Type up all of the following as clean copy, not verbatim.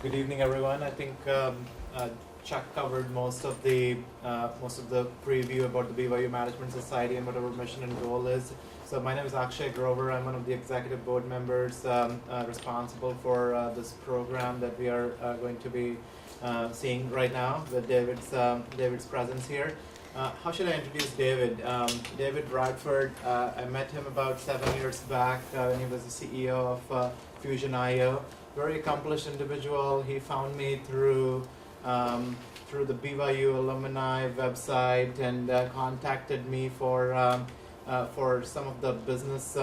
Good evening, everyone. I think Chuck covered most of the preview about the BYU Management Society and what our mission and goal is. So my name is Akshay Grover. I'm one of the executive board members responsible for this program that we are going to be seeing right now with David's presence here. How should I introduce David? David Bradford, I met him about 7 years back when he was the CEO of Fusion.io. Very accomplished individual. He found me through the BYU alumni website and contacted me for some of the business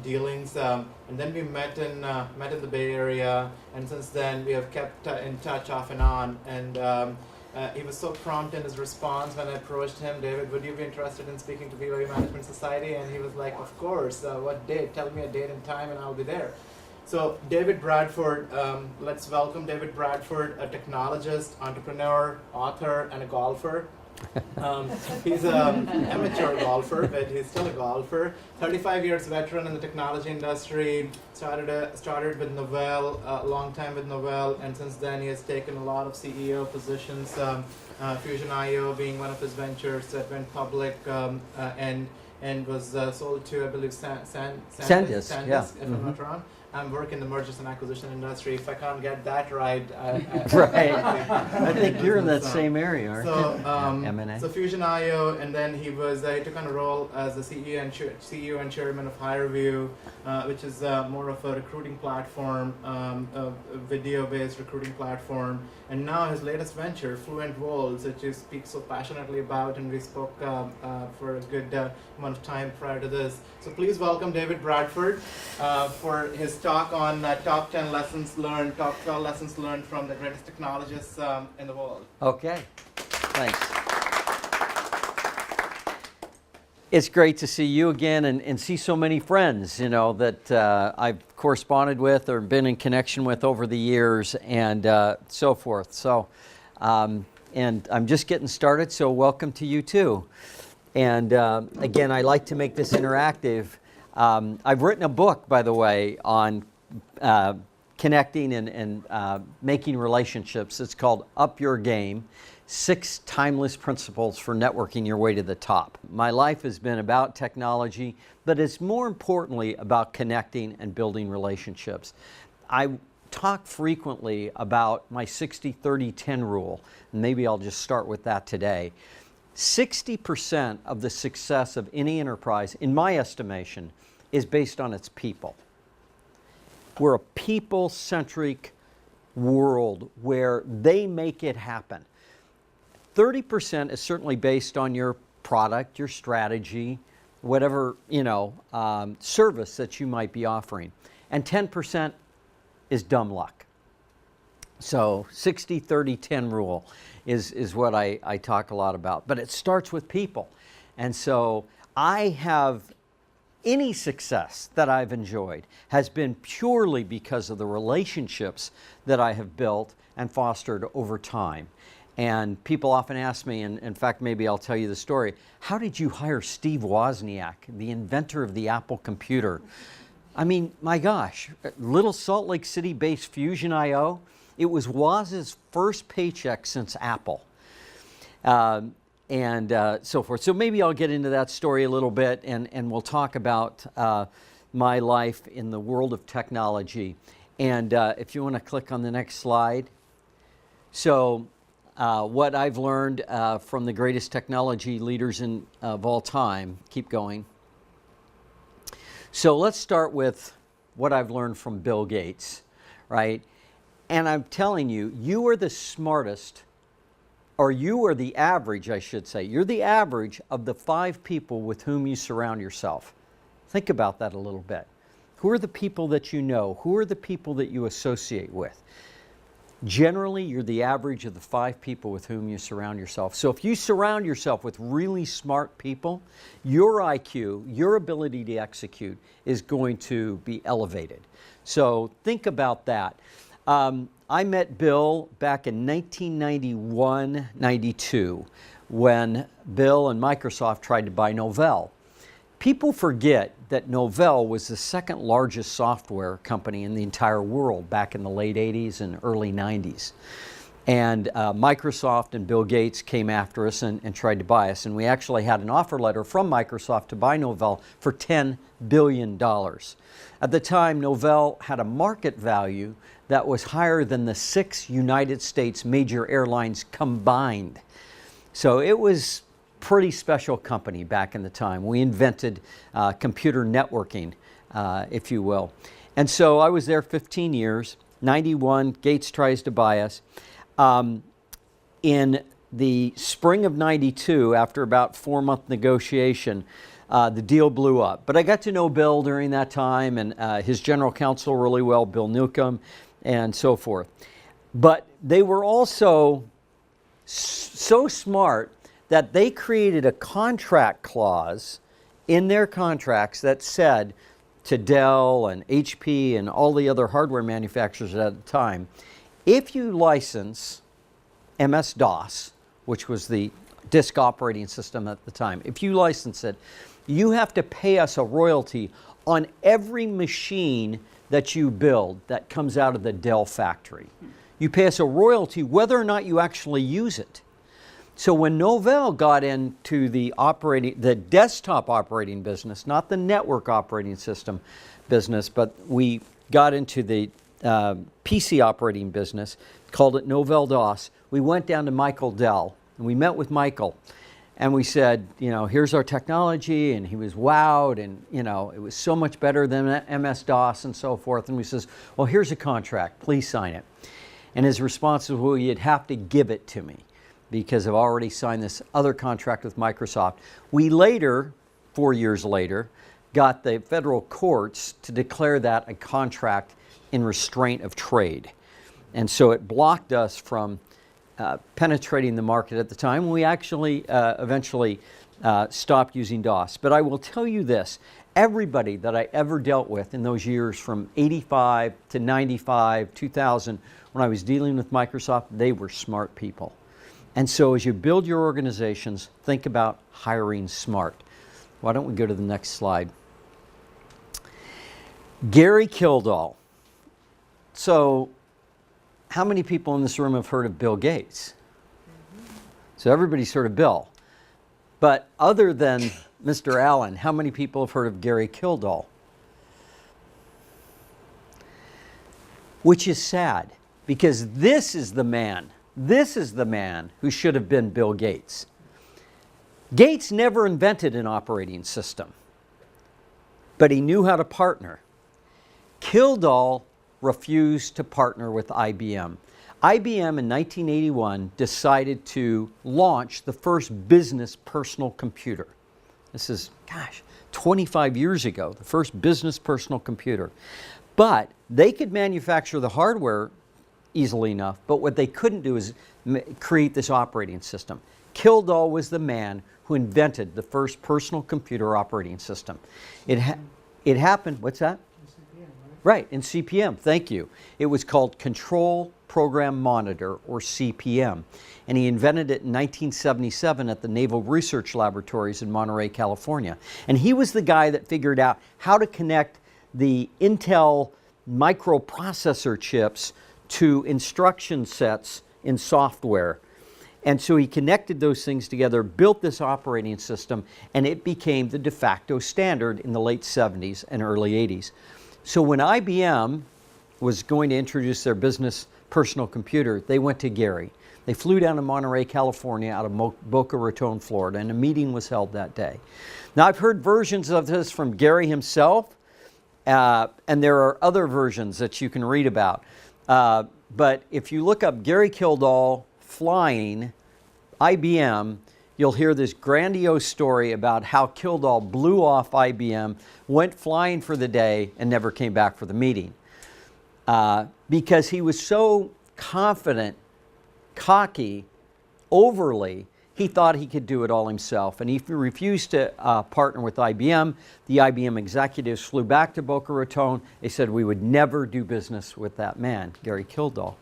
dealings. And then we met in the Bay Area, and since then we have kept in touch off and on. And he was so prompt in his response when I approached him. David, would you be interested in speaking to BYU Management Society? And he was like, of course. What date? Tell me a date and time, and I'll be there. So David Bradford, let's welcome David Bradford, a technologist, entrepreneur, author, and a golfer. He's an amateur golfer, but he's still a golfer. 35 years veteran in the technology industry. Started with Novell, a long time with Novell, and since then he has taken a lot of CEO positions. Fusion.io being one of his ventures that went public and was sold to, I believe, SanDisk, yeah. If I'm not wrong. I'm working in the mergers and acquisition industry. If I can't get that right, right. I think you're in that same area, aren't you? M&A. So Fusion.io, and then he took on a role as the CEO and chairman of HireVue, which is more of a recruiting platform, a video-based recruiting platform. And now his latest venture, Fluent Volts, which he speaks so passionately about, and we spoke for a good amount of time prior to this. So please welcome David Bradford for his talk on top 10 lessons learned, top 12 lessons learned from the greatest technologists in the world. Okay, thanks. It's great to see you again and see so many friends, you know, that I've corresponded with or been in connection with over the years and so forth. So, and I'm just getting started, so welcome to you too. And again, I like to make this interactive. I've written a book, by the way, on connecting and making relationships. It's called Up Your Game, 6 Timeless Principles for Networking Your Way to the Top. My life has been about technology, but it's more importantly about connecting and building relationships. I talk frequently about my 60-30-10 rule, and maybe I'll just start with that today. 60% of the success of any enterprise, in my estimation, is based on its people. We're a people-centric world where they make it happen. 30% is certainly based on your product, your strategy, whatever, service that you might be offering. And 10% is dumb luck. So 60-30-10 rule is what I talk a lot about. But it starts with people. And so any success that I've enjoyed has been purely because of the relationships that I have built and fostered over time. And people often ask me, and in fact, maybe I'll tell you the story, how did you hire Steve Wozniak, the inventor of the Apple computer? I mean, my gosh, little Salt Lake City-based Fusion.io, it was Woz's first paycheck since Apple, and so forth. So maybe I'll get into that story a little bit, and we'll talk about my life in the world of technology. And if you want to click on the next slide. So what I've learned from the greatest technology leaders of all time. Keep going. So let's start with what I've learned from Bill Gates, right? And I'm telling you, you are the smartest, or you are the average, I should say. You're the average of the 5 people with whom you surround yourself. Think about that a little bit. Who are the people that you know? Who are the people that you associate with? Generally, you're the average of the 5 people with whom you surround yourself. So if you surround yourself with really smart people, your IQ, your ability to execute is going to be elevated. So think about that. I met Bill back in 1991-92 when Bill and Microsoft tried to buy Novell. People forget that Novell was the second largest software company in the entire world back in the late 80s and early 90s. And Microsoft and Bill Gates came after us and tried to buy us. And we actually had an offer letter from Microsoft to buy Novell for $10 billion. At the time, Novell had a market value that was higher than the 6 United States major airlines combined. So it was a pretty special company back in the time. We invented computer networking, if you will. And so I was there 15 years. 91, Gates tries to buy us. In the spring of 92, after about 4-month negotiation, the deal blew up. But I got to know Bill during that time and his general counsel really well, Bill Newcomb, and so forth. But they were also so smart that they created a contract clause in their contracts that said to Dell and HP and all the other hardware manufacturers at the time, if you license MS-DOS, which was the disk operating system at the time, if you license it, you have to pay us a royalty on every machine that you build that comes out of the Dell factory. You pay us a royalty whether or not you actually use it. So when Novell got into the desktop operating business, not the network operating system business, but we got into the PC operating business, called it Novell DOS. We went down to Michael Dell and we met with Michael and we said, you know, here's our technology, and he was wowed, and you know, it was so much better than MS-DOS and so forth. And we says, well, here's a contract, please sign it. And his response was, well, you'd have to give it to me because I've already signed this other contract with Microsoft. We later, 4 years later, got the federal courts to declare that a contract in restraint of trade. And so it blocked us from penetrating the market at the time. We actually eventually stopped using DOS. But I will tell you this, everybody that I ever dealt with in those years from 85 to 95, 2000, when I was dealing with Microsoft, they were smart people. And so as you build your organizations, think about hiring smart. Why don't we go to the next slide? Gary Kildall. So how many people in this room have heard of Bill Gates? So everybody's heard of Bill. But other than Mr. Allen, how many people have heard of Gary Kildall? Which is sad, because this is the man who should have been Bill Gates. Gates never invented an operating system, but he knew how to partner. Kildall refused to partner with IBM. IBM in 1981 decided to launch the first business personal computer. This is, 25 years ago, the first business personal computer. But they could manufacture the hardware easily enough, but what they couldn't do is create this operating system. Kildall was the man who invented the first personal computer operating system. It happened, what's that? Right, in CPM, thank you. It was called Control Program Monitor, or CPM. And he invented it in 1977 at the Naval Research Laboratories in Monterey, California. And he was the guy that figured out how to connect the Intel microprocessor chips to instruction sets in software. And so he connected those things together, built this operating system, and it became the de facto standard in the late 70s and early 80s. So when IBM was going to introduce their business personal computer, they went to Gary. They flew down to Monterey, California, out of Boca Raton, Florida, and a meeting was held that day. Now, I've heard versions of this from Gary himself, and there are other versions that you can read about. But if you look up Gary Kildall flying IBM, you'll hear this grandiose story about how Kildall blew off IBM, went flying for the day, and never came back for the meeting. Because he was so confident, cocky, overly, he thought he could do it all himself. And he refused to partner with IBM. The IBM executives flew back to Boca Raton. They said we would never do business with that man, Gary Kildall.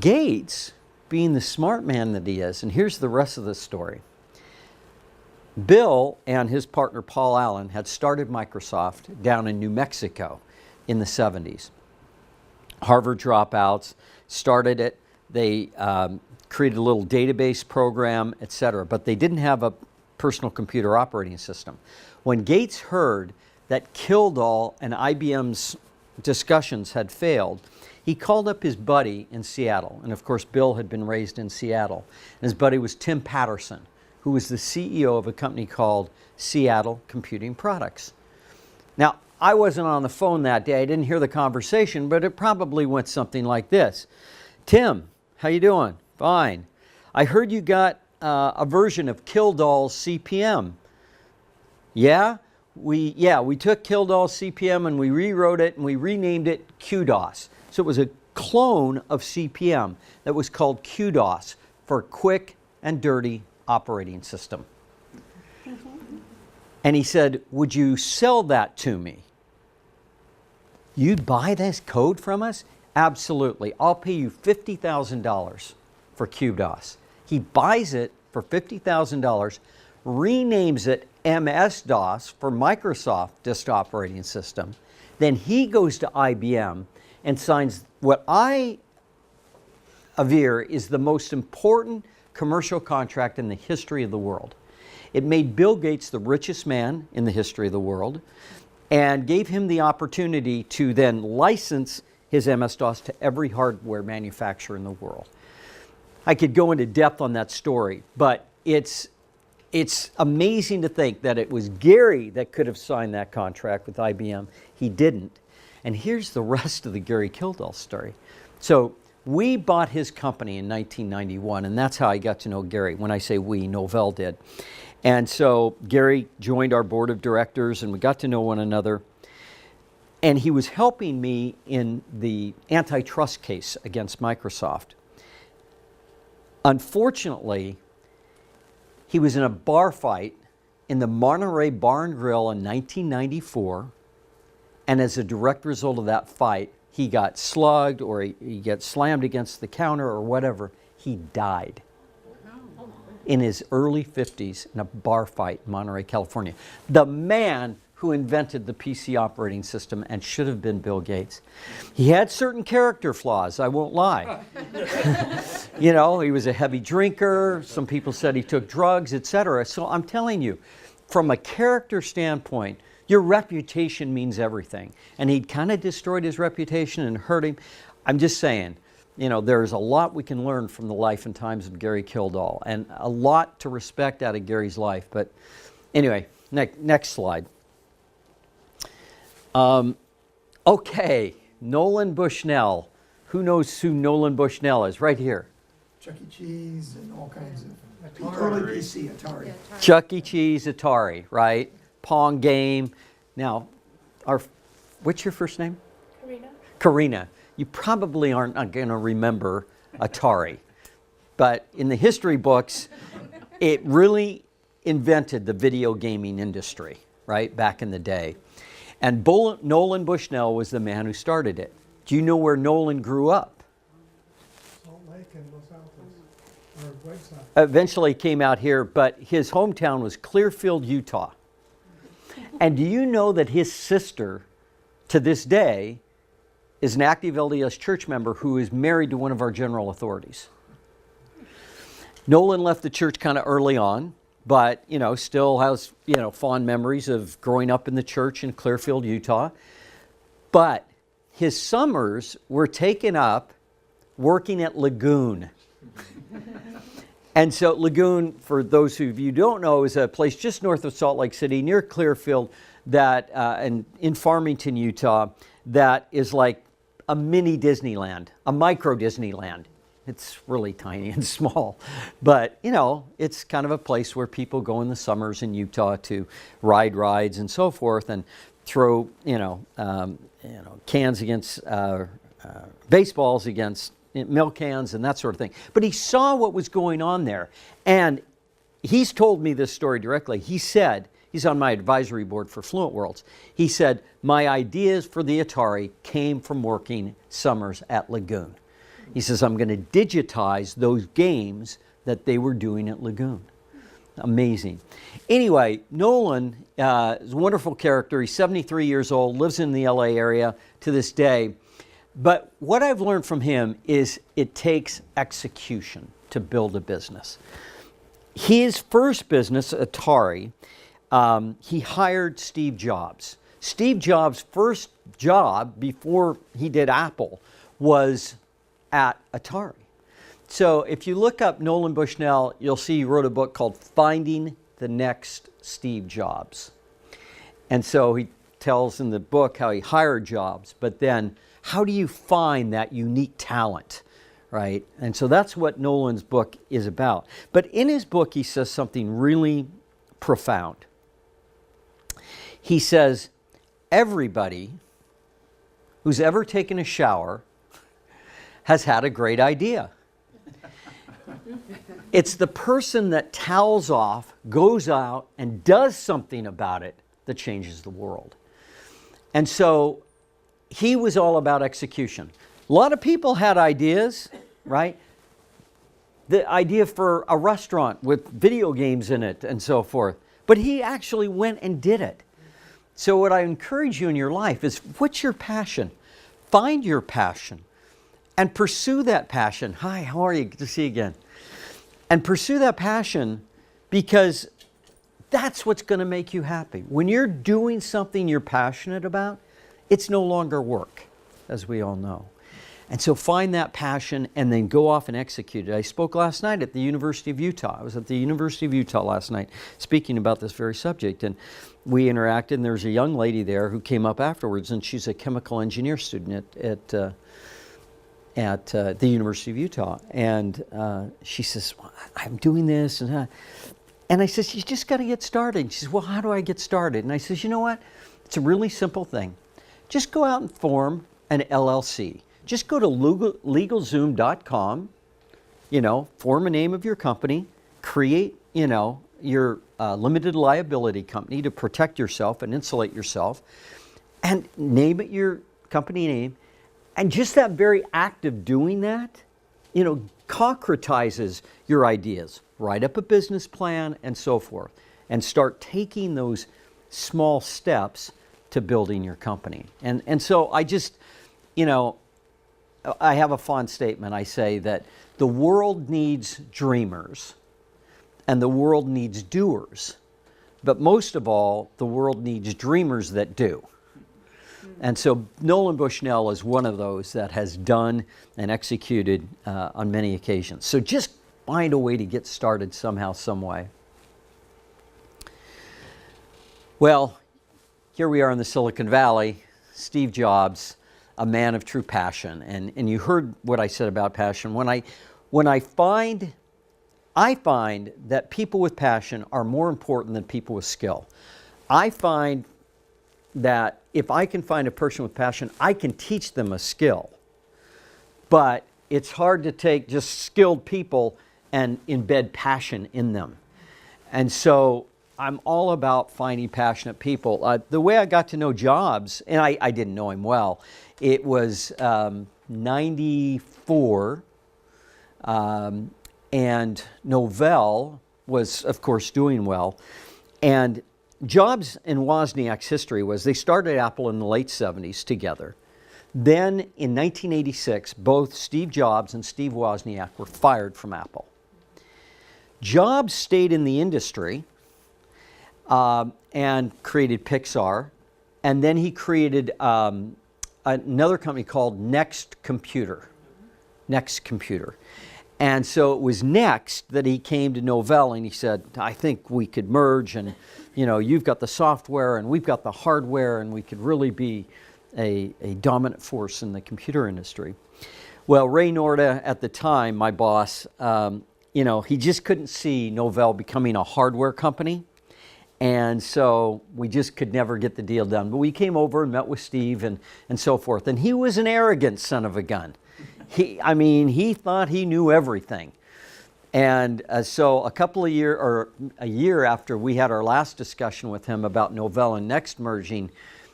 Gates, being the smart man that he is, and here's the rest of the story. Bill and his partner Paul Allen had started Microsoft down in New Mexico in the 70s. Harvard dropouts started it. They created a little database program, etc. But they didn't have a personal computer operating system. When Gates heard that Kildall and IBM's discussions had failed, he called up his buddy in Seattle. And of course, Bill had been raised in Seattle. And his buddy was Tim Patterson, who was the CEO of a company called Seattle Computing Products. Now, I wasn't on the phone that day. I didn't hear the conversation, but it probably went something like this. Tim, how you doing? Fine. I heard you got a version of Kildall's CPM. Yeah? We took Kildall's CPM and we rewrote it and we renamed it QDOS. So it was a clone of CPM that was called QDOS for Quick and Dirty Operating System. And he said, would you sell that to me? You'd buy this code from us? Absolutely. I'll pay you $50,000 for QDOS. He buys it for $50,000, renames it MS-DOS for Microsoft Disk Operating System. Then he goes to IBM and signs what I aver is the most important commercial contract in the history of the world. It made Bill Gates the richest man in the history of the world and gave him the opportunity to then license his MS-DOS to every hardware manufacturer in the world. I could go into depth on that story, but it's amazing to think that it was Gary that could have signed that contract with IBM. He didn't. And here's the rest of the Gary Kildall story. So we bought his company in 1991, and that's how I got to know Gary. When I say we, Novell did. And so Gary joined our board of directors, and we got to know one another. And he was helping me in the antitrust case against Microsoft. Unfortunately, he was in a bar fight in the Monterey Bar and Grill in 1994, and as a direct result of that fight, he got slugged or he got slammed against the counter or whatever. He died in his early 50s in a bar fight in Monterey, California. The man who invented the PC operating system and should have been Bill Gates. He had certain character flaws, I won't lie. You know, he was a heavy drinker. Some people said he took drugs, etc. So I'm telling you, from a character standpoint, your reputation means everything. And he'd kind of destroyed his reputation and hurt him. I'm just saying, you know, there's a lot we can learn from the life and times of Gary Kildall, and a lot to respect out of Gary's life. But anyway, next slide. Okay, Nolan Bushnell. Who knows who Nolan Bushnell is? Right here. Chuck E. Cheese and all kinds of early PC, Atari. Chuck E. Cheese, Atari, right? Pong game. Now, what's your first name? Karina. Karina. You probably aren't going to remember Atari, but in the history books, it really invented the video gaming industry, right, back in the day. And Nolan Bushnell was the man who started it. Do you know where Nolan grew up? Salt Lake and Los Altos, or Whiteside. Eventually came out here, but his hometown was Clearfield, Utah. And do you know that his sister, to this day, is an active LDS church member who is married to one of our general authorities? Nolan left the church kind of early on, but, you know, still has, you know, fond memories of growing up in the church in Clearfield, Utah. But his summers were taken up working at Lagoon. And so Lagoon, for those of you who don't know, is a place just north of Salt Lake City, near Clearfield, that and in Farmington, Utah, that is like a mini Disneyland, a micro Disneyland. It's really tiny and small, but you know, it's kind of a place where people go in the summers in Utah to ride rides and so forth, and throw cans against baseballs against milk cans and that sort of thing. But he saw what was going on there, and he's told me this story directly. He said, he's on my advisory board for Fluent Worlds. He said, my ideas for the Atari came from working summers at Lagoon. He says, I'm going to digitize those games that they were doing at Lagoon. Amazing. Anyway, Nolan is a wonderful character. He's 73 years old, lives in the LA area to this day. But what I've learned from him is it takes execution to build a business. His first business, Atari, he hired Steve Jobs. Steve Jobs' first job before he did Apple was at Atari. So if you look up Nolan Bushnell, you'll see he wrote a book called Finding the Next Steve Jobs. And so he tells in the book how he hired Jobs, but then how do you find that unique talent, right? And so that's what Nolan's book is about. But in his book, he says something really profound. He says, everybody who's ever taken a shower has had a great idea. It's the person that towels off, goes out, and does something about it that changes the world. And so he was all about execution. A lot of people had ideas, right? The idea for a restaurant with video games in it and so forth. But he actually went and did it. So what I encourage you in your life is, what's your passion? Find your passion and pursue that passion. Hi, how are you? Good to see you again. And pursue that passion, because that's what's going to make you happy. When you're doing something you're passionate about, it's no longer work, as we all know. And so find that passion and then go off and execute it. I spoke last night at the University of Utah. I was at the University of Utah last night speaking about this very subject. And we interacted, and there was a young lady there who came up afterwards, and she's a chemical engineer student at the University of Utah. And she says, well, I'm doing this. And I says, you just got to get started. She says, well, how do I get started? And I says, you know what? It's a really simple thing. Just go out and form an LLC. Just go to LegalZoom.com, form a name of your company, create, your limited liability company to protect yourself and insulate yourself, and name it your company name. And just that very act of doing that, concretizes your ideas. Write up a business plan and so forth, and start taking those small steps to building your company. And so I just, I have a fond statement. I say that the world needs dreamers and the world needs doers. But most of all, the world needs dreamers that do. And so Nolan Bushnell is one of those that has done and executed on many occasions. So just find a way to get started somehow, some way. Well, here we are in the Silicon Valley, Steve Jobs, a man of true passion. And you heard what I said about passion. When I find that people with passion are more important than people with skill. I find that if I can find a person with passion, I can teach them a skill. But it's hard to take just skilled people and embed passion in them. And so I'm all about finding passionate people. The way I got to know Jobs, and I didn't know him well, it was 94, and Novell was, of course, doing well. And Jobs and Wozniak's history was they started Apple in the late 70s together. Then in 1986, both Steve Jobs and Steve Wozniak were fired from Apple. Jobs stayed in the industry and created Pixar. And then he created another company called Next Computer. And so it was next that he came to Novell and he said, I think we could merge, and you've got the software and we've got the hardware, and we could really be a dominant force in the computer industry. Well, Ray Norda at the time, my boss, he just couldn't see Novell becoming a hardware company. And so we just could never get the deal done. But we came over and met with Steve and so forth. And he was an arrogant son of a gun. He thought he knew everything. And so a year after we had our last discussion with him about Novell and Next merging,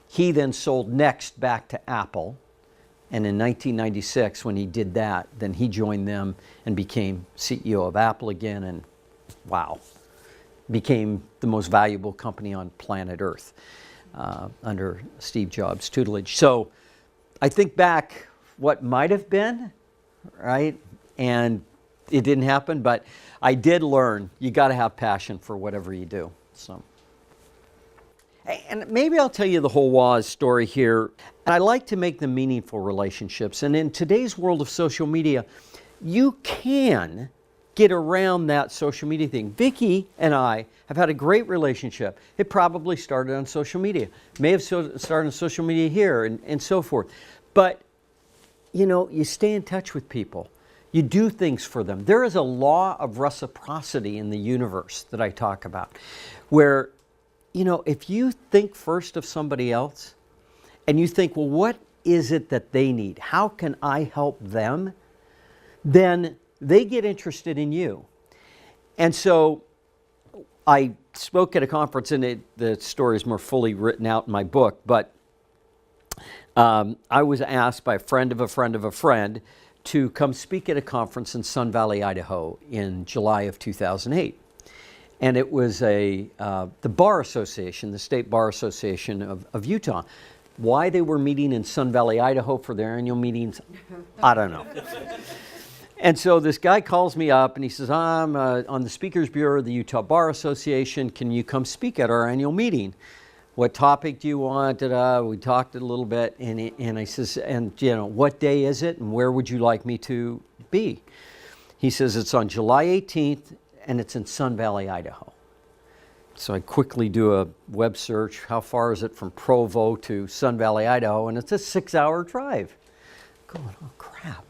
he then sold Next back to Apple. And in 1996, when he did that, then he joined them and became CEO of Apple again. And wow, became the most valuable company on planet Earth under Steve Jobs' tutelage. So I think back what might have been, right? And it didn't happen, but I did learn you got to have passion for whatever you do. So, and maybe I'll tell you the whole Woz story here. I like to make them meaningful relationships. And in today's world of social media, you can get around that social media thing. Vicki and I have had a great relationship. It probably started on social media. May have started on social media here and so forth. But, you know, you stay in touch with people. You do things for them. There is a law of reciprocity in the universe that I talk about, where, you know, if you think first of somebody else and you think, well, what is it that they need? How can I help them? Then they get interested in you. And so I spoke at a conference, and the story is more fully written out in my book, but I was asked by a friend of a friend of a friend to come speak at a conference in Sun Valley, Idaho in July of 2008. And it was the Bar Association, the State Bar Association of Utah. Why they were meeting in Sun Valley, Idaho for their annual meetings, I don't know. And so this guy calls me up and he says, I'm on the Speakers Bureau of the Utah Bar Association. Can you come speak at our annual meeting? What topic do you want? We talked a little bit, and I says, and you know, what day is it, and where would you like me to be? He says, it's on July 18th, and it's in Sun Valley, Idaho. So I quickly do a web search. How far is it from Provo to Sun Valley, Idaho? And it's a 6-hour drive. Going, oh crap.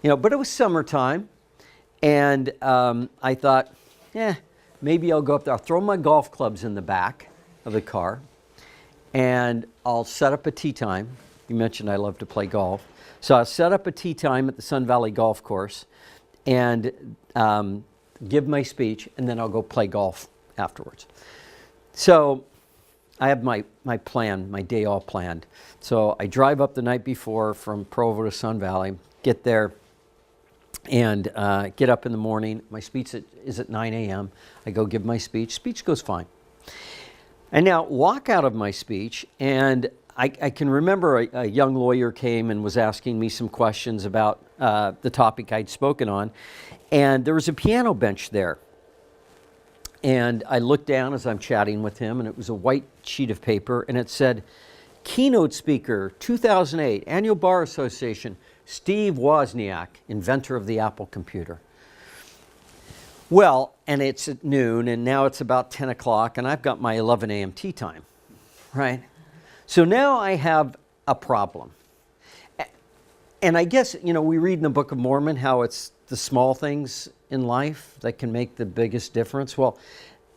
You know, but it was summertime, and I thought, maybe I'll go up there. I'll throw my golf clubs in the back of the car, and I'll set up a tee time. You mentioned I love to play golf. So I'll set up a tee time at the Sun Valley Golf Course and give my speech, and then I'll go play golf afterwards. So I have my plan, my day all planned. So I drive up the night before from Provo to Sun Valley, get there, and get up in the morning. My speech is at 9 a.m. I go give my speech. Speech goes fine. I now walk out of my speech, and I can remember a young lawyer came and was asking me some questions about the topic I'd spoken on, and there was a piano bench there. And I looked down as I'm chatting with him, and it was a white sheet of paper, and it said, Keynote Speaker, 2008, Annual Bar Association, Steve Wozniak, inventor of the Apple computer. Well, and it's at noon, and now it's about 10 o'clock, and I've got my 11 a.m. tea time, right? So now I have a problem. And I guess, you know, we read in the Book of Mormon how it's the small things in life that can make the biggest difference. Well,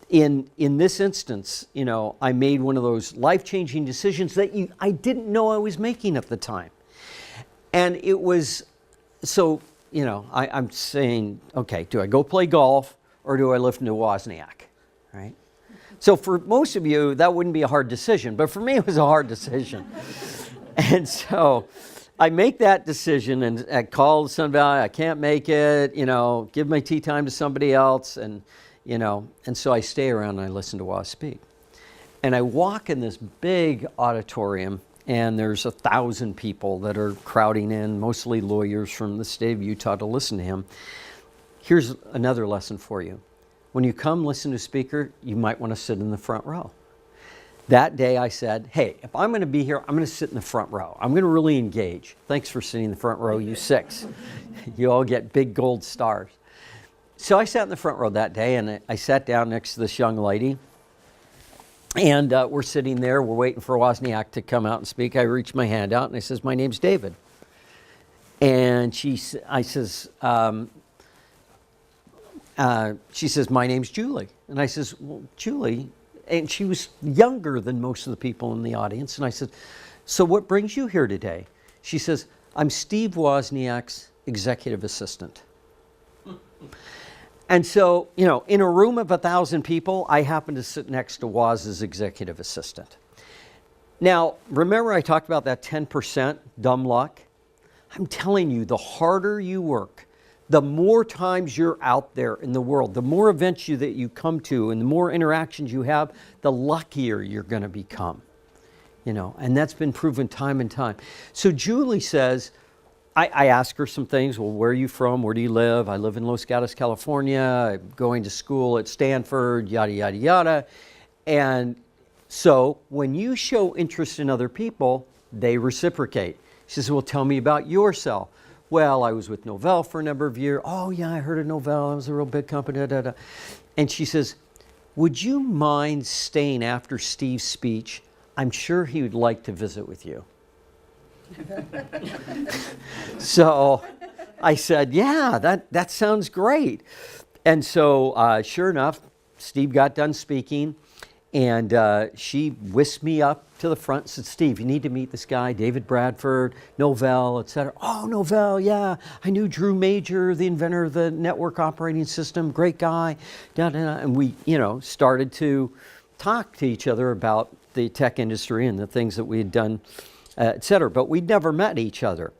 in this instance, you know, I made one of those life-changing decisions that I didn't know I was making at the time. And it was, so, you know, I'm saying, okay, do I go play golf or do I listen to Wozniak, right? So for most of you, that wouldn't be a hard decision, but for me, it was a hard decision. And so I make that decision, and I call Sun Valley, I can't make it, you know, give my tea time to somebody else, and, you know, and so I stay around and I listen to Woz speak. And I walk in this big auditorium, and there's 1,000 people that are crowding in, mostly lawyers from the state of Utah, to listen to him. Here's another lesson for you. When you come listen to a speaker, you might want to sit in the front row. That day I said, hey, if I'm going to be here, I'm going to sit in the front row. I'm going to really engage. Thanks for sitting in the front row, you 6. You all get big gold stars. So I sat in the front row that day, and I sat down next to this young lady. And we're sitting there, we're waiting for Wozniak to come out and speak. I reach my hand out, and I says, my name's David. And she says, my name's Julie. And I says, well, Julie, and she was younger than most of the people in the audience. And I said, so what brings you here today? She says, I'm Steve Wozniak's executive assistant. And so, you know, in a room of 1,000 people, I happen to sit next to Woz's executive assistant. Now, remember I talked about that 10% dumb luck? I'm telling you, the harder you work, The more times you're out there in the world, the more events that you come to and the more interactions you have, the luckier you're going to become. And that's been proven time and time. So Julie says, I ask her some things. Well, where are you from? Where do you live? I live in Los Gatos, California. I'm going to school at Stanford, yada, yada, yada. And so when you show interest in other people, they reciprocate. She says, well, tell me about yourself. Well, I was with Novell for a number of years. Oh, yeah, I heard of Novell. It was a real big company. Da, da, da. And she says, would you mind staying after Steve's speech? I'm sure he would like to visit with you. So I said, yeah, that sounds great. And so sure enough, Steve got done speaking, and she whisked me up to the front and said, Steve, you need to meet this guy, David Bradford, Novell, et cetera. Oh, Novell, yeah. I knew Drew Major, the inventor of the network operating system, great guy. Da, da, da. And we, started to talk to each other about the tech industry and the things that we had done, et cetera. But we'd never met each other.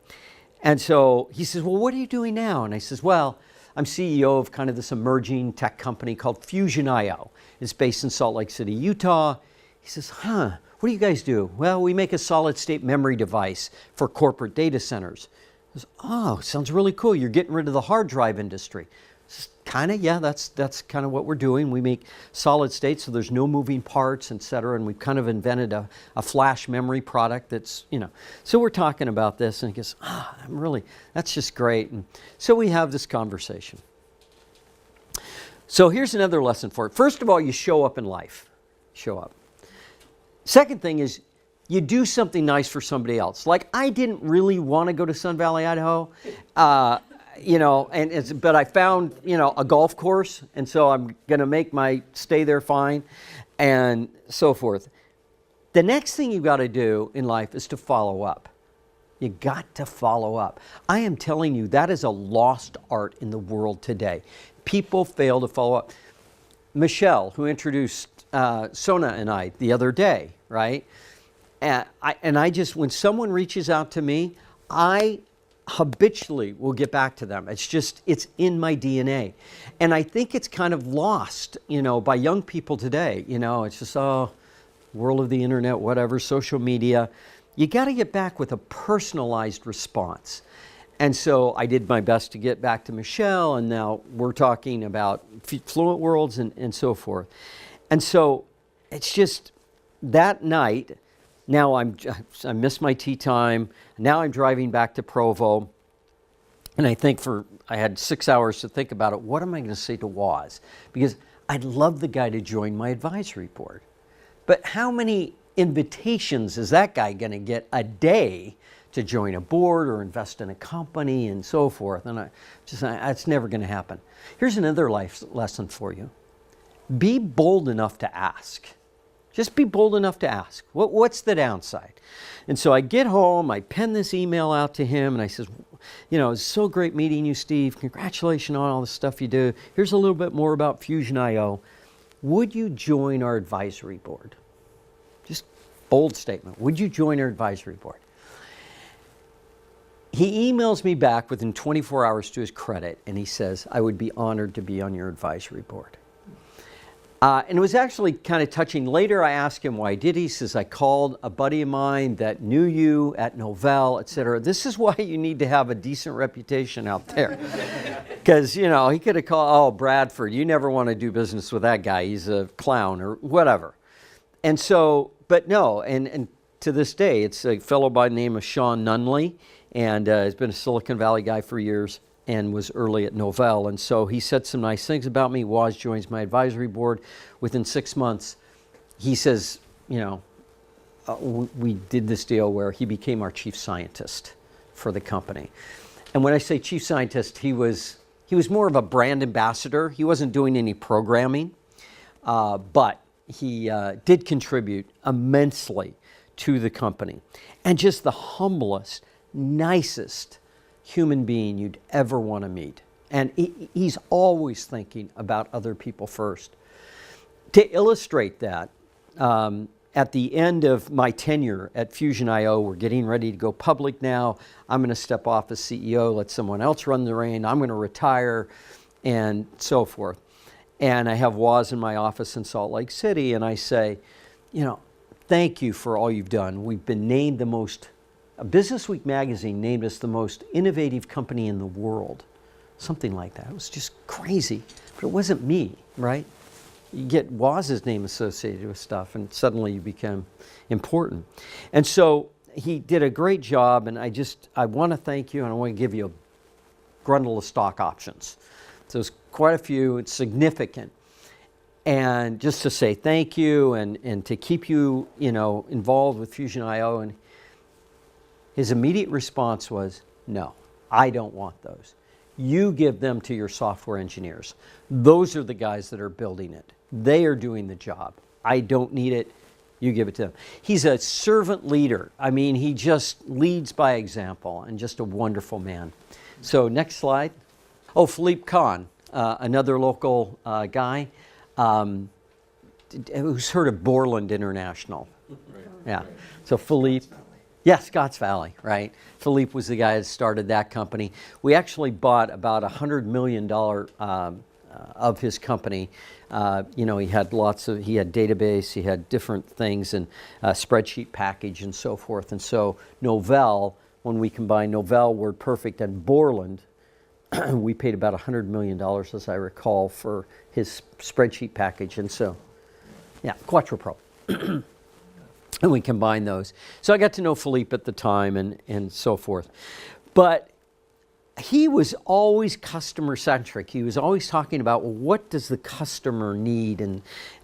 And so he says, well, what are you doing now? And I says, well, I'm CEO of kind of this emerging tech company called Fusion.io. It's based in Salt Lake City, Utah. He says, what do you guys do? Well, we make a solid state memory device for corporate data centers. I says, oh, sounds really cool. You're getting rid of the hard drive industry. Kind of, yeah, that's kind of what we're doing. We make solid state, so there's no moving parts, et cetera, and we've kind of invented a flash memory product that's, So we're talking about this, and he goes, that's just great. And so we have this conversation. So here's another lesson for it. First of all, you show up in life. Show up. Second thing is, you do something nice for somebody else. Like, I didn't really want to go to Sun Valley, Idaho. But I found, a golf course, and so I'm going to make my stay there fine, and so forth. The next thing you've got to do in life is to follow up. You got to follow up. I am telling you, that is a lost art in the world today. People fail to follow up. Michelle, who introduced Sona and I the other day, right? And I just, when someone reaches out to me, I habitually will get back to them. It's in my DNA. And I think it's kind of lost, by young people today. It's just, world of the internet, whatever, social media. You got to get back with a personalized response. And so I did my best to get back to Michelle, and now we're talking about Fluent Worlds and so forth. And so it's just that night. Now I missed my tea time. Now I'm driving back to Provo. And I had 6 hours to think about it. What am I going to say to Woz? Because I'd love the guy to join my advisory board. But how many invitations is that guy going to get a day to join a board or invest in a company and so forth? And it's never going to happen. Here's another life lesson for you. Be bold enough to ask. Just be bold enough to ask. What's the downside? And so I get home, I pen this email out to him, and I says, it's so great meeting you, Steve. Congratulations on all the stuff you do. Here's a little bit more about Fusion.io. Would you join our advisory board? Just bold statement. Would you join our advisory board? He emails me back within 24 hours to his credit, and he says, I would be honored to be on your advisory board. And it was actually kind of touching. Later, I asked him why did he. He says, I called a buddy of mine that knew you at Novell, et cetera. This is why you need to have a decent reputation out there. Because, he could have called, Bradford, you never want to do business with that guy. He's a clown or whatever. And so, but no, and to this day, it's a fellow by the name of Sean Nunley, and has been a Silicon Valley guy for years and was early at Novell. And so he said some nice things about me. Woz joins my advisory board. Within 6 months, he says, we did this deal where he became our chief scientist for the company. And when I say chief scientist, he was more of a brand ambassador. He wasn't doing any programming, but he did contribute immensely to the company. And just the humblest, nicest human being you'd ever want to meet. And he's always thinking about other people first. To illustrate that, at the end of my tenure at Fusion.io, we're getting ready to go public now. I'm going to step off as CEO, let someone else run the reign. I'm going to retire, and so forth. And I have Woz in my office in Salt Lake City, and I say, you know, thank you for all you've done. We've been named the most, Business Week magazine named us the most innovative company in the world. Something like that. It was just crazy. But it wasn't me, right? You get Woz's name associated with stuff, and suddenly you become important. And so he did a great job, and I want to thank you, and I want to give you a grundle of stock options. So it's quite a few, it's significant. And just to say thank you, and to keep you, involved with Fusion.io. And his immediate response was, no, I don't want those. You give them to your software engineers. Those are the guys that are building it. They are doing the job. I don't need it. You give it to them. He's a servant leader. I mean, he just leads by example, and just a wonderful man. So next slide. Oh, Philippe Kahn, another local guy who's heard of Borland International. Right. Yeah. So Philippe. Yeah, Scotts Valley, right. Philippe was the guy that started that company. We actually bought about $100 million of his company. He had he had database, he had different things, and spreadsheet package and so forth. And so Novell, when we combined Novell, WordPerfect, and Borland, we paid about $100 million, as I recall, for his spreadsheet package. And so, yeah, Quattro Pro. And we combined those. So I got to know Philippe at the time, and so forth. But he was always customer-centric. He was always talking about, well, what does the customer need, and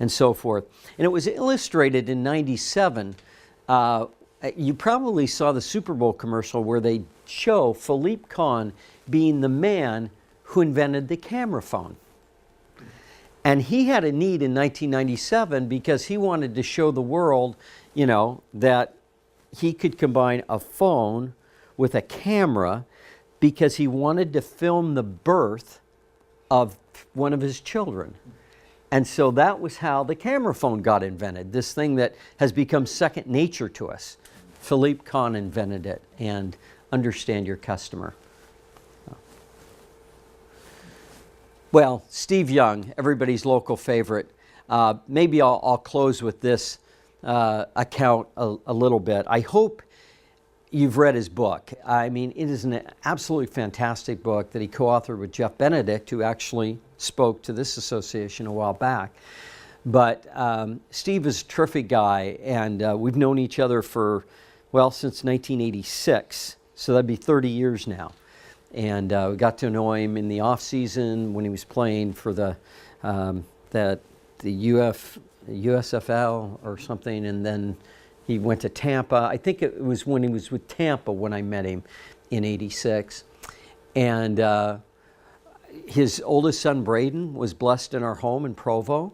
so forth. And it was illustrated in '97. You probably saw the Super Bowl commercial where they show Philippe Kahn being the man who invented the camera phone. And he had a need in 1997 because he wanted to show the world, that he could combine a phone with a camera, because he wanted to film the birth of one of his children. And so that was how the camera phone got invented, this thing that has become second nature to us. Philippe Kahn invented it, and understand your customer. Well, Steve Young, everybody's local favorite. Maybe I'll close with this account a little bit. I hope you've read his book. I mean, it is an absolutely fantastic book that he co-authored with Jeff Benedict, who actually spoke to this association a while back. But Steve is a terrific guy, and we've known each other for, since 1986. So that'd be 30 years now. And we got to know him in the off season when he was playing for the USFL or something, and then he went to Tampa. I think it was when he was with Tampa when I met him in '86. And his oldest son, Braden, was blessed in our home in Provo.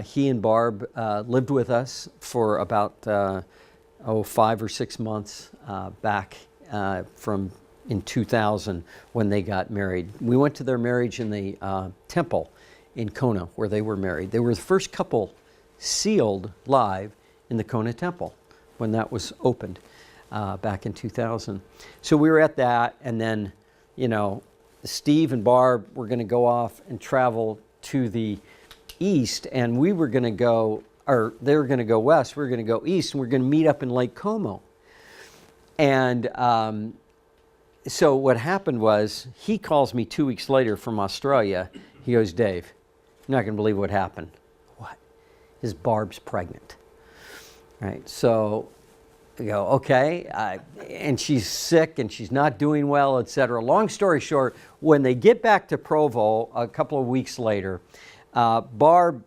He and Barb lived with us for about 5 or 6 months back in 2000 when they got married. We went to their marriage in the temple in Kona where they were married. They were the first couple sealed live in the Kona temple when that was opened back in 2000. So we were at that, and then, Steve and Barb were going to go off and travel to the east, and we were going to go, or they were going to go west, we were going to go east, and we are going to meet up in Lake Como. And so what happened was, he calls me 2 weeks later from Australia. He goes, Dave, you're not going to believe what happened. What? His Barb's pregnant. Right, so I go, okay, and she's sick and she's not doing well, etc. Long story short, when they get back to Provo a couple of weeks later, Barb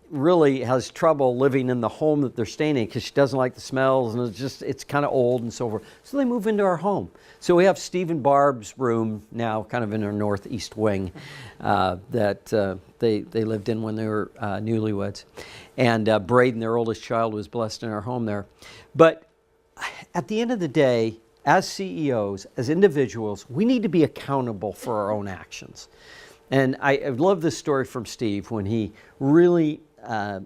really has trouble living in the home that they're staying in because she doesn't like the smells, and it's kind of old and so forth. So they move into our home. So we have Steve and Barb's room now, kind of in our northeast wing that they lived in when they were newlyweds. And Braden, their oldest child, was blessed in our home there. But at the end of the day, as CEOs, as individuals, we need to be accountable for our own actions. And I love this story from Steve when he really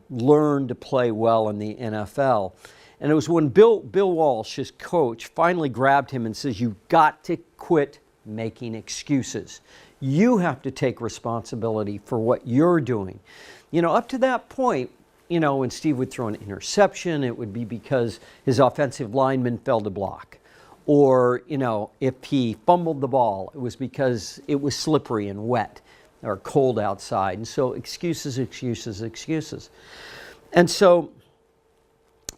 learn to play well in the NFL. And it was when Bill Walsh, his coach, finally grabbed him and says, "You've got to quit making excuses. You have to take responsibility for what you're doing." Up to that point, when Steve would throw an interception, it would be because his offensive lineman failed to block. Or, if he fumbled the ball, it was because it was slippery and wet or cold outside. And so excuses, excuses, excuses. And so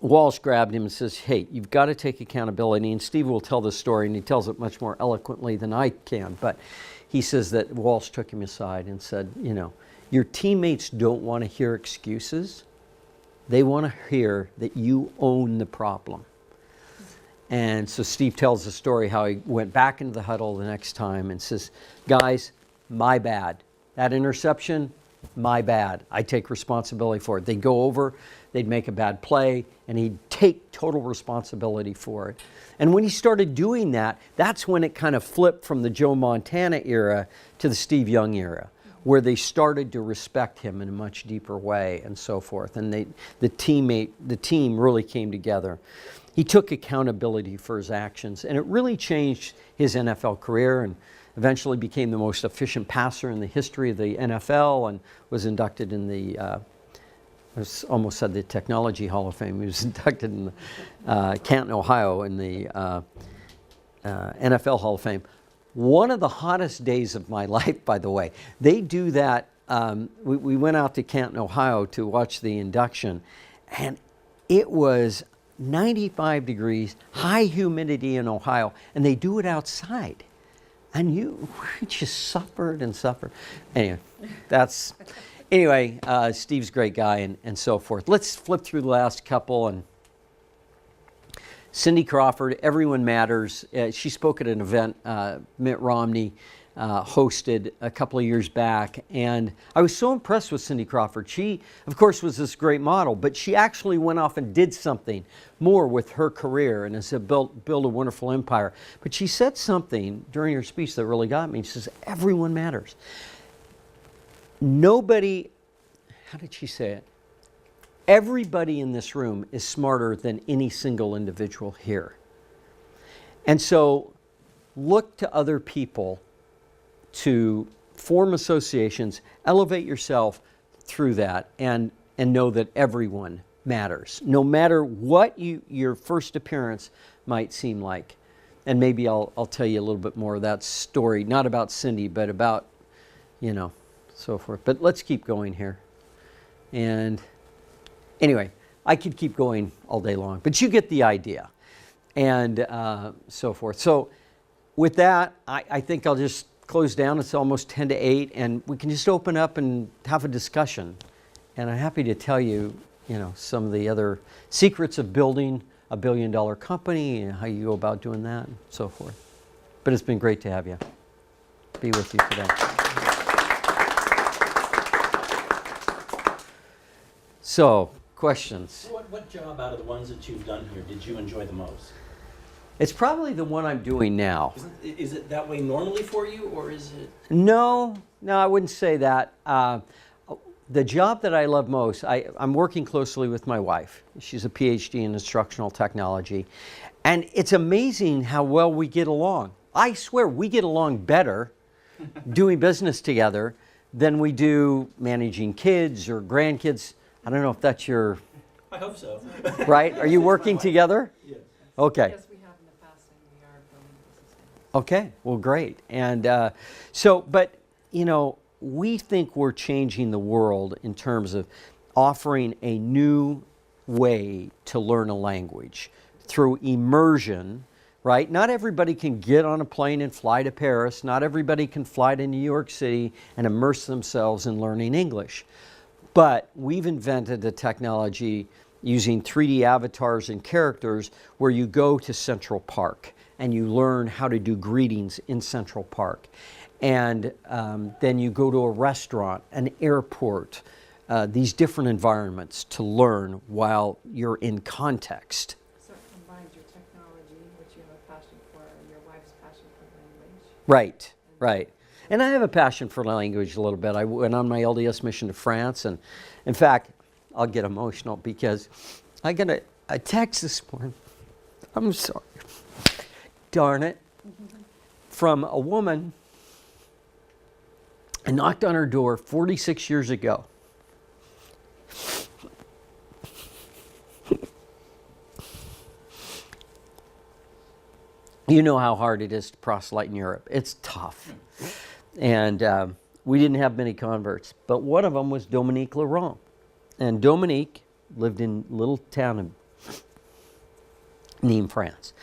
Walsh grabbed him and says, "Hey, you've got to take accountability." And Steve will tell this story, and he tells it much more eloquently than I can. But he says that Walsh took him aside and said, "Your teammates don't want to hear excuses. They want to hear that you own the problem." And so Steve tells the story how he went back into the huddle the next time and says, "Guys, my bad. That interception, my bad. I take responsibility for it." They'd go over, they'd make a bad play, and he'd take total responsibility for it. And when he started doing that, that's when it kind of flipped from the Joe Montana era to the Steve Young era, where they started to respect him in a much deeper way and so forth. And the team really came together. He took accountability for his actions, and it really changed his NFL career, and eventually became the most efficient passer in the history of the NFL, and was inducted in the, I almost said the Technology Hall of Fame. He was inducted in Canton, Ohio, in the NFL Hall of Fame. One of the hottest days of my life, by the way. They do that. We went out to Canton, Ohio to watch the induction, and it was 95 degrees, high humidity in Ohio, and they do it outside. And we just suffered and suffered. Anyway, Steve's a great guy and so forth. Let's flip through the last couple. And Cindy Crawford, Everyone Matters. She spoke at an event Mitt Romney hosted a couple of years back, and I was so impressed with Cindy Crawford. She, of course, was this great model, but she actually went off and did something more with her career and has built a wonderful empire. But she said something during her speech that really got me. She says, "Everyone matters." Nobody, how did she say it? Everybody in this room is smarter than any single individual here. And so look to other people to form associations, elevate yourself through that, and know that everyone matters, no matter what your first appearance might seem like. And maybe I'll tell you a little bit more of that story, not about Cindy, but about, so forth. But let's keep going here. And anyway, I could keep going all day long, but you get the idea, and so forth. So with that, I think I'll just close down. It's almost 10 to 8, and we can just open up and have a discussion. And I'm happy to tell you, some of the other secrets of building a billion-dollar company and how you go about doing that and so forth. But it's been great to have you. Be with you today. So, questions? What job out of the ones that you've done here did you enjoy the most? It's probably the one I'm doing now. Is it that way normally for you, or is it? No, I wouldn't say that. The job that I love most, I'm working closely with my wife. She's a PhD in instructional technology. And it's amazing how well we get along. I swear we get along better doing business together than we do managing kids or grandkids. I don't know if that's your... I hope so. Right? Are you working together? Yes. Okay. Yes, we have in the past, and we are building business. Okay, well, great. And but, we think we're changing the world in terms of offering a new way to learn a language through immersion, right? Not everybody can get on a plane and fly to Paris. Not everybody can fly to New York City and immerse themselves in learning English. But we've invented a technology using 3D avatars and characters where you go to Central Park and you learn how to do greetings in Central Park. And then you go to a restaurant, an airport, these different environments to learn while you're in context. So it combines your technology, which you have a passion for, and your wife's passion for language. Right. And I have a passion for language a little bit. I went on my LDS mission to France, and in fact, I'll get emotional because I got a text this morning. I'm sorry. Darn it. From a woman. I knocked on her door 46 years ago. You know how hard it is to proselyte in Europe. It's tough. And we didn't have many converts. But one of them was Dominique Laurent. And Dominique lived in a little town of Nîmes, France.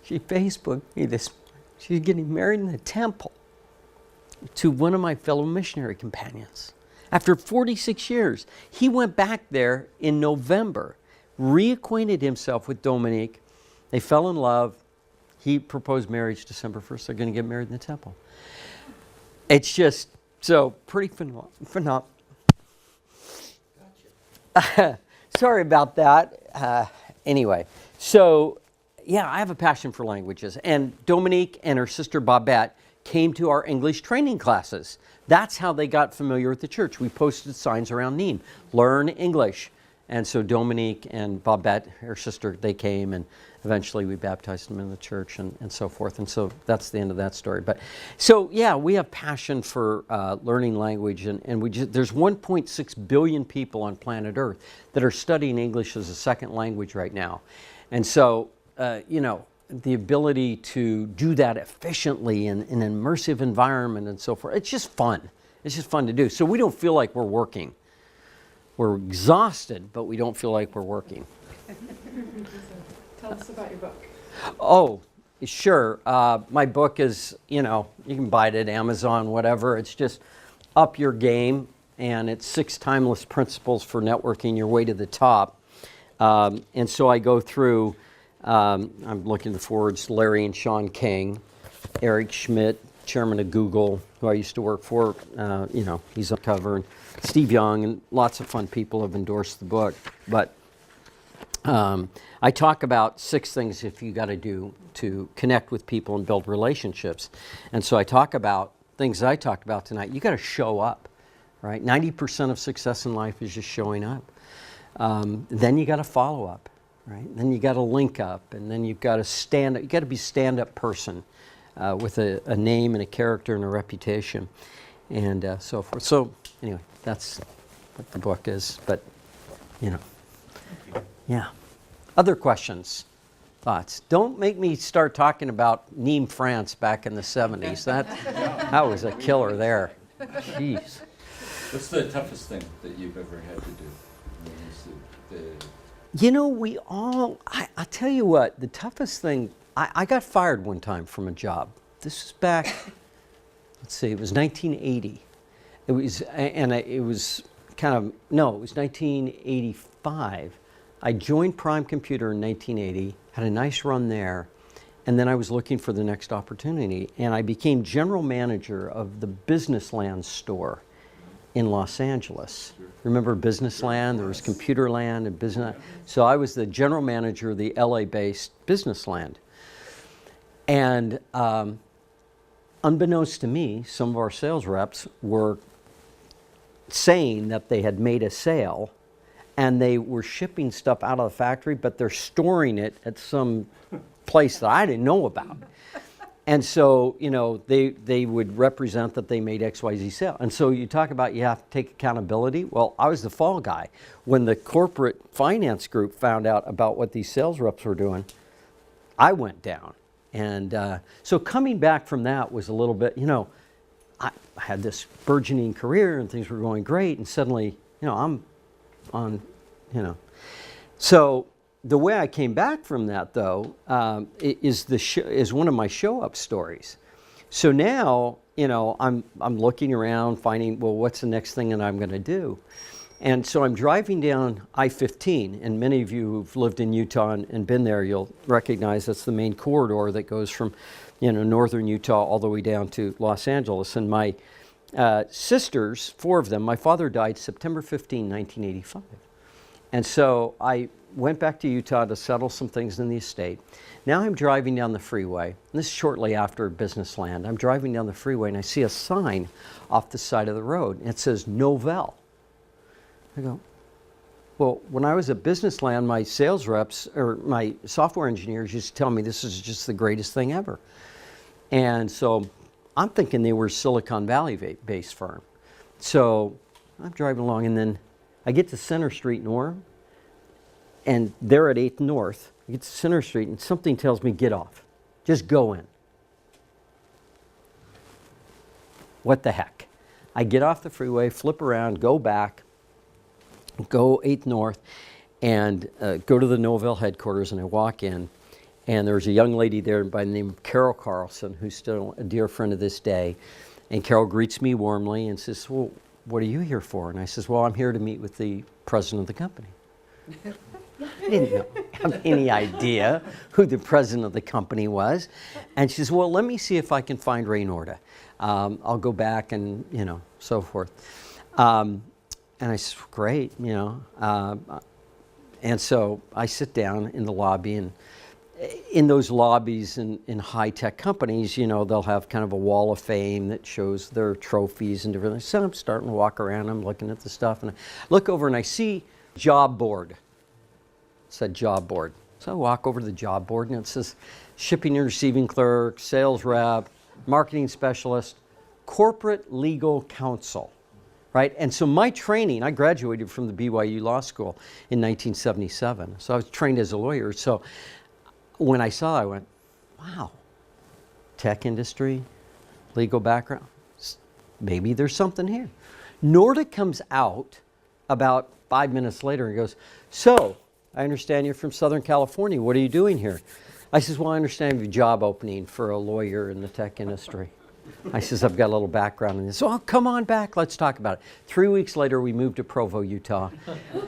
She Facebooked me this morning. She's getting married in the temple to one of my fellow missionary companions. After 46 years, he went back there in November, reacquainted himself with Dominique. They fell in love. He proposed marriage December 1st. They're going to get married in the temple. It's just so pretty phenomenal. Gotcha. Sorry about that. Anyway, so yeah, I have a passion for languages. And Dominique and her sister Babette came to our English training classes. That's how they got familiar with the church. We posted signs around Nîmes, learn English. And so Dominique and Babette, her sister, they came, and eventually we baptized them in the church and so forth. And so that's the end of that story. But so yeah, we have passion for learning language, and there's 1.6 billion people on planet Earth that are studying English as a second language right now. And so, the ability to do that efficiently in an immersive environment and so forth, it's just fun. It's just fun to do. So we don't feel like we're working. We're exhausted, but we don't feel like we're working. Tell us about your book. Oh, sure. My book is, you can buy it at Amazon, whatever. It's just up your game, and it's 6 timeless principles for networking your way to the top. And so I go through, I'm looking at the forwards, Larry and Sean King, Eric Schmidt, chairman of Google, who I used to work for, he's on cover, and Steve Young, and lots of fun people have endorsed the book. But I talk about 6 things if you got to do to connect with people and build relationships. And so I talk about things that I talked about tonight. You got to show up, right? 90% of success in life is just showing up. Then you got to follow up, right? Then you got to link up, and then you've got to stand up. You got to be a stand-up person with a name and a character and a reputation, and so forth. So anyway, that's what the book is. But yeah. Other questions, thoughts? Don't make me start talking about Nîmes, France back in the 70s. That was a killer there. Jeez. What's the toughest thing that you've ever had to do? I'll tell you what, the toughest thing, I got fired one time from a job. This was back, it was 1980. It was 1985. I joined Prime Computer in 1980, had a nice run there, and then I was looking for the next opportunity, and I became general manager of the Business Land store in Los Angeles. Remember Business Land? There was Computer Land and Business. So I was the general manager of the LA-based Business Land. And unbeknownst to me, some of our sales reps were saying that they had made a sale, and they were shipping stuff out of the factory, but they're storing it at some place that I didn't know about. And so, they would represent that they made XYZ sale. And so you talk about you have to take accountability. Well, I was the fall guy. When the corporate finance group found out about what these sales reps were doing, I went down. And so coming back from that was a little bit, I had this burgeoning career and things were going great. And suddenly, I'm on, So the way I came back from that, though, is one of my show-up stories. So now, I'm looking around, finding, well, what's the next thing that I'm going to do? And so I'm driving down I-15, and many of you who've lived in Utah and been there, you'll recognize that's the main corridor that goes from, northern Utah all the way down to Los Angeles. And my sisters, 4 of them, my father died September 15, 1985. And so I went back to Utah to settle some things in the estate. Now I'm driving down the freeway, and this is shortly after Business Land. I'm driving down the freeway, and I see a sign off the side of the road, and it says Novell. I go, well, when I was at Businessland, my sales reps or my software engineers used to tell me this is just the greatest thing ever. And so I'm thinking they were Silicon Valley-based firm. So I'm driving along, and then I get to Center Street in Orem, and they're at 8th North. I get to Center Street, and something tells me, get off. Just go in. What the heck? I get off the freeway, flip around, go back, go 8th North, and go to the Novell headquarters, and I walk in, and there's a young lady there by the name of Carol Carlson, who's still a dear friend of this day. And Carol greets me warmly and says, well, what are you here for? And I says, well, I'm here to meet with the president of the company. I didn't have any idea who the president of the company was. And she says, well, let me see if I can find Ray Norda. I'll go back and, so forth. And I said, great, And so I sit down in the lobby, and in those lobbies in high-tech companies, they'll have kind of a wall of fame that shows their trophies and different things. So I'm starting to walk around, I'm looking at the stuff, and I look over and I see job board. It said job board. So I walk over to the job board, and it says shipping and receiving clerk, sales rep, marketing specialist, corporate legal counsel. Right? And so my training, I graduated from the BYU Law School in 1977. So I was trained as a lawyer. So when I saw it, I went, wow, tech industry, legal background, maybe there's something here. Norda comes out about 5 minutes later and goes, so I understand you're from Southern California. What are you doing here? I says, well, I understand you have a job opening for a lawyer in the tech industry. I says, I've got a little background in this. So, come on back, let's talk about it. 3 weeks later, we moved to Provo, Utah,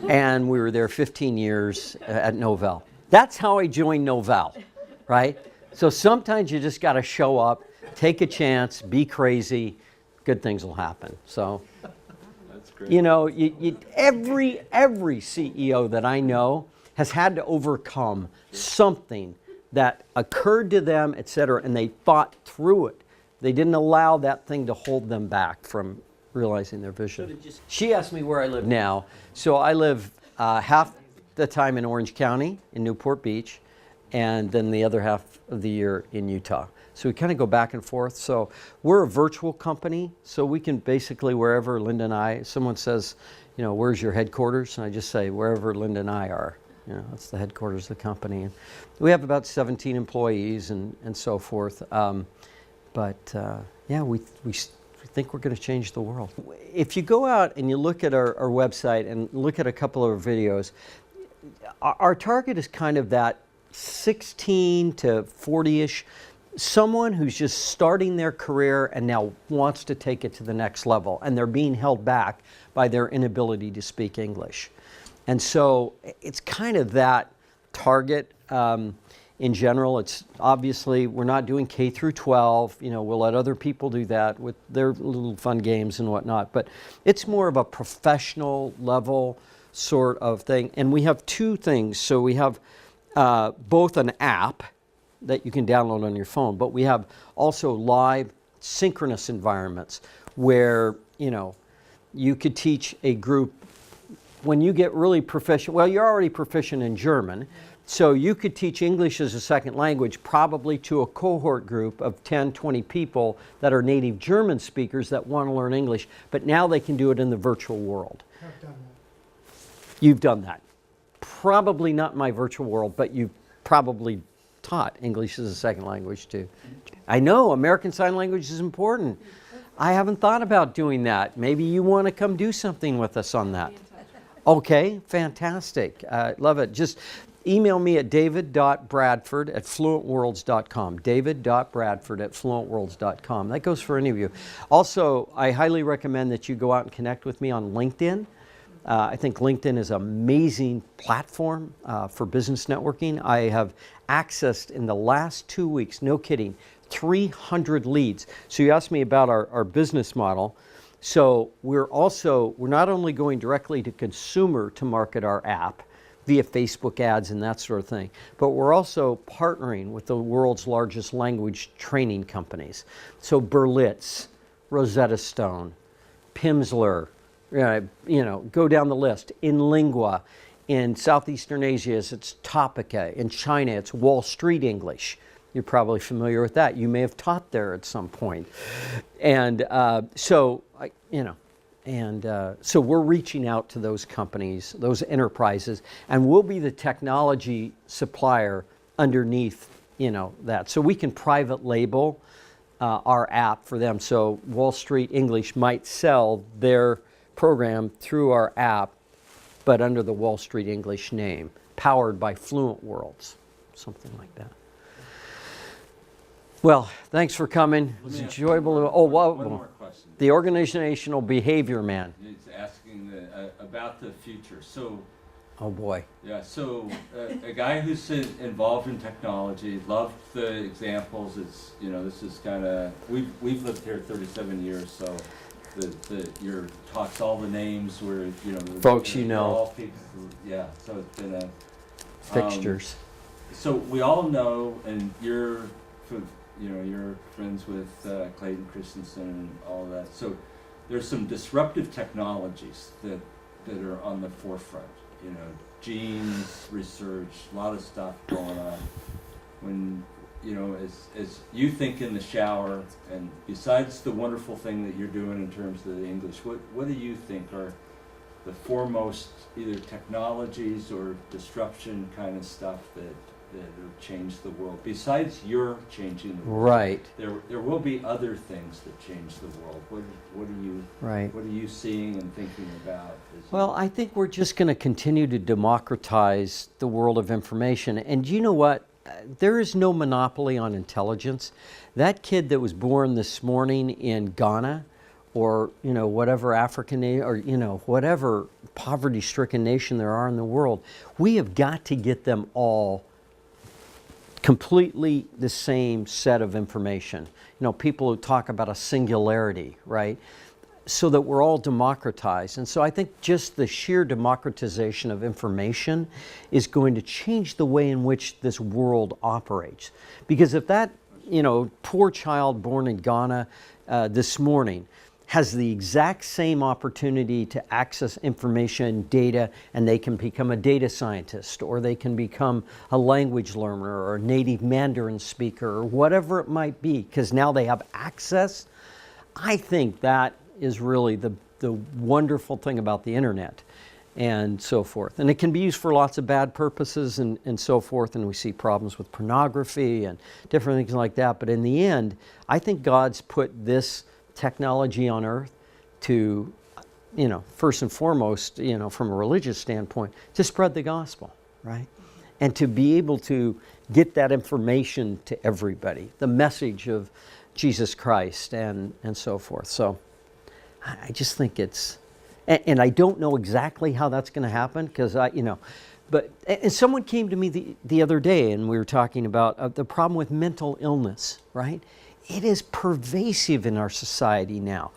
and we were there 15 years at Novell. That's how I joined Novell, right? So sometimes you just got to show up, take a chance, be crazy, good things will happen. So, That's great. every CEO that I know has had to overcome something that occurred to them, et cetera, and they fought through it. They didn't allow that thing to hold them back from realizing their vision. She asked me where I live now. So I live half the time in Orange County, in Newport Beach, and then the other half of the year in Utah. So we kind of go back and forth. So we're a virtual company, so we can basically wherever Linda and I, someone says, where's your headquarters? And I just say, wherever Linda and I are. That's the headquarters of the company. And we have about 17 employees and so forth. We think we're going to change the world. If you go out and you look at our website and look at a couple of our videos, our target is kind of that 16 to 40-ish, someone who's just starting their career and now wants to take it to the next level, and they're being held back by their inability to speak English. And so it's kind of that target. In general, it's obviously we're not doing K through 12. We'll let other people do that with their little fun games and whatnot. But it's more of a professional level sort of thing. And we have two things. So we have both an app that you can download on your phone, but we have also live synchronous environments where you could teach a group when you get really proficient. Well, you're already proficient in German. So you could teach English as a second language probably to a cohort group of 10, 20 people that are native German speakers that want to learn English, but now they can do it in the virtual world. I've done that. You've done that. Probably not in my virtual world, but you've probably taught English as a second language too. I know American Sign Language is important. I haven't thought about doing that. Maybe you want to come do something with us on that. Okay, fantastic. Love it. Just email me at david.bradford@fluentworlds.com. david.bradford@fluentworlds.com. That goes for any of you. Also, I highly recommend that you go out and connect with me on LinkedIn. I think LinkedIn is an amazing platform for business networking. I have accessed in the last 2 weeks, no kidding, 300 leads. So you asked me about our business model. So we're not only going directly to consumer to market our app via Facebook ads and that sort of thing, but we're also partnering with the world's largest language training companies. So Berlitz, Rosetta Stone, Pimsleur, Go down the list. In Lingua, in Southeastern Asia, it's Topica. In China, it's Wall Street English. You're probably familiar with that. You may have taught there at some point. And so we're reaching out to those companies, those enterprises, and we'll be the technology supplier underneath, that. So we can private label our app for them. So Wall Street English might sell their program through our app, but under the Wall Street English name, powered by Fluent Worlds, something like that. Well, thanks for coming. It was Let me ask enjoyable. one more question. The organizational behavior man. He's asking about the future. So, Oh boy. yeah, so a guy who's involved in technology, loved the examples. It's, this is kind of, we've lived here 37 years, so your talks, all the names were, Folks they're you know. all people yeah, so it's been a Fixtures. So we all know, and you're friends with Clayton Christensen and all that. So there's some disruptive technologies that are on the forefront. Genes research, a lot of stuff going on. When as you think in the shower, and besides the wonderful thing that you're doing in terms of the English, what do you think are the foremost either technologies or disruption kind of stuff that have changed the world, besides your changing the world? Right. There will be other things that change the world. What are you seeing and thinking about? Well, I think we're just going to continue to democratize the world of information. And you know what? There is no monopoly on intelligence. That kid that was born this morning in Ghana, or whatever African or whatever poverty-stricken nation there are in the world, we have got to get them all completely the same set of information. People who talk about a singularity, right? So that we're all democratized. And so I think just the sheer democratization of information is going to change the way in which this world operates. Because if that, poor child born in Ghana this morning has the exact same opportunity to access information, data, and they can become a data scientist, or they can become a language learner or a native Mandarin speaker, or whatever it might be, because now they have access. I think that is really the wonderful thing about the internet and so forth. And it can be used for lots of bad purposes and so forth, and we see problems with pornography and different things like that. But in the end, I think God's put this technology on earth to, first and foremost, from a religious standpoint, to spread the gospel, right? And to be able to get that information to everybody, the message of Jesus Christ and so forth. So I just think it's, and I don't know exactly how that's going to happen, because and someone came to me the other day, and we were talking about the problem with mental illness, right? It is pervasive in our society now.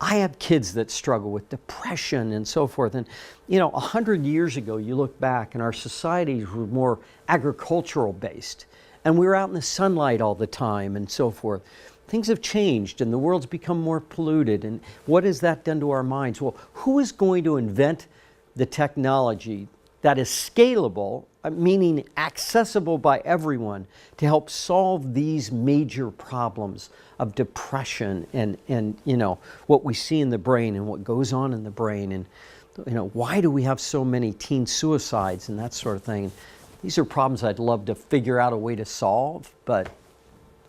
I have kids that struggle with depression and so forth. And, 100 years ago, you look back and our societies were more agricultural based. And we were out in the sunlight all the time and so forth. Things have changed and the world's become more polluted. And what has that done to our minds? Well, who is going to invent the technology that is scalable, meaning accessible by everyone, to help solve these major problems of depression and what we see in the brain and what goes on in the brain, and why do we have so many teen suicides and that sort of thing? These are problems I'd love to figure out a way to solve, but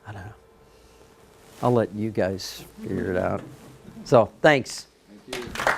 I don't know. I'll let you guys figure it out. So thanks. Thank you.